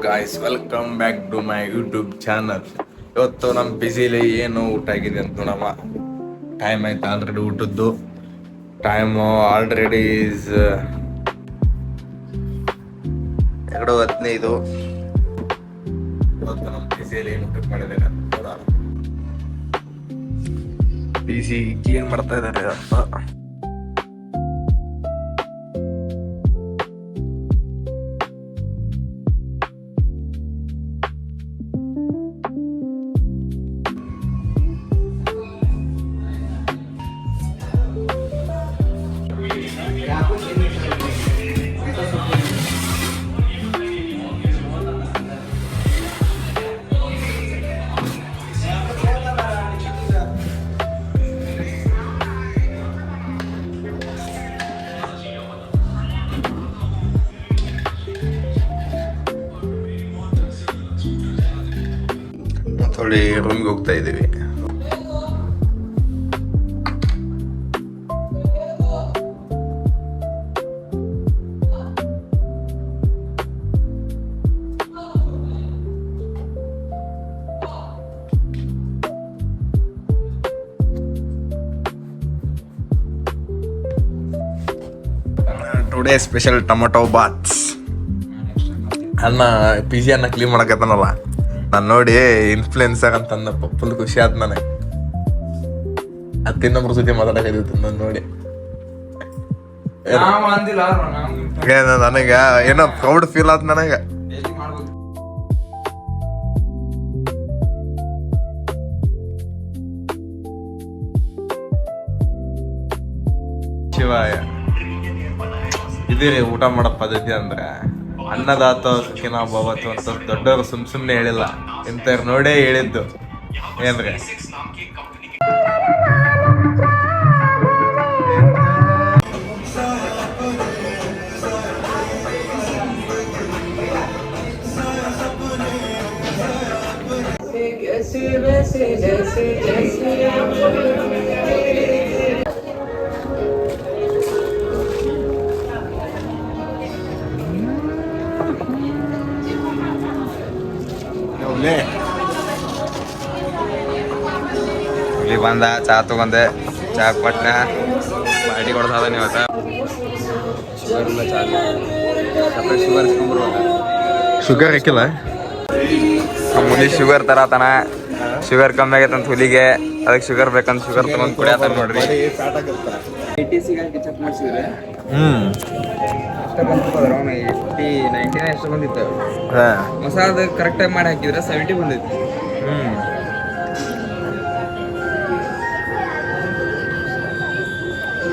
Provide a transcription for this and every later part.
Guys, welcome back to my YouTube channel. ಇವತ್ತು ನಮ್ಮ ಬಿಸಿಲಿ ಏನು ಊಟ ಆಗಿದೆ ಅಂತ ನೋಡಮ್ಮ. ಟೈಮ್ ಆಯ್ತು ಆಲ್ರೆಡಿ ಊಟದ್ದು. Time already is 2:15. ಇವತ್ತು ನಮ್ಮ ಬಿಸಿಲಿ ಏನು ಊಟ ಮಾಡಿದ್ದಾರೆ ಅಂತ ನೋಡೋಣ. ಬಿಸಿ ಕ್ಲೀನ್ ಮಾಡ್ತಾ ಇದ್ದಾರೆ ಅಂತ. ಹೊಳ್ಳಿ ರೂಮ್ಗೆ ಹೋಗ್ತಾ ಇದ್ದೀವಿ. Today special tomato baths. ಅನ್ನ ಪಿಜಿ ಅನ್ನ ಕ್ಲೀನ್ ಮಾಡಕತ್ತಾನಲ್ಲ, ನಾನು ನೋಡಿ ಇನ್ಫ್ಲುಯೆನ್ಸರ್ ಅಂತ ಅಂದಪ್ಪ. ಫುಲ್ ಖುಷಿ ಆಯ್ತು ನನಗೆ. ಅದು ತಿನ್ನೊಬ್ರ ಜೊತೆ ಮಾತಾಡಕತ್ತಿತ್ತು ನಾನು ನೋಡಿ. ನನಗೆ ಏನೋ ಪ್ರೌಡ್ ಫೀಲ್ ಆಯ್ತು ನನಗೆ. ಶಿವಾಯ. ಇದೇ ಊಟ ಮಾಡೋ ಪದ್ಧತಿ ಅಂದ್ರೆ ಅನ್ನದಾತ ಸುಖಿನ ಭವತು ಅಂತ ದೊಡ್ಡವರು ಸುಮ್ನೆ ಹೇಳಿಲ್ಲ, ಇಂಥವ್ರು ನೋಡೇ ಹೇಳಿದ್ದು. ಏನ್ರಿ ಇಲ್ಲಿ ಬಂದ ಚಾ ತಗೊಂಡೆ. ಚಾ ಪಟ್ನ ಪಾರ್ಟಿ ಕೊಡ್ಸದ ಇವತ್ತ. ಶುಗರ್ ಇಲ್ಲ, ಚಾ ಶುಗರ್ ಇಸ್ಕೊಂಡ್ಬರ್ಬೇಕ. ಶುಗರ್ ಹಾಕಿಲ್ಲ ಮುನಿ. ಶುಗರ್ ತರತನ. ಶುಗರ್ ಕಮ್ಮಿ ಆಗೈತಂತ ಹುಲಿಗೆ, ಅದಕ್ಕೆ ಶುಗರ್ ಬೇಕಂತ ಶುಗರ್ ತಗೊಂಡ್ ಕುಡಿಯತಾರ ನೋಡ್ರಿ. ಎಷ್ಟು ಬಂದಿತ್ತು ಮಸಾಲ ಕರೆಕ್ಟಾಗಿ ಮಾಡಿ ಹಾಕಿದ್ರೆ 70 ಬಂದಿತ್ತು.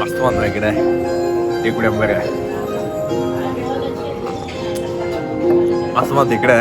ಮಸ್ತ್ ಬಂದ್ರೆ ಗಿಡ ಟೀ ಕುಡಿಯಂಬಾಗ ಮಸ್ತ್ ಬಂತು ಈ ಕಡೆ.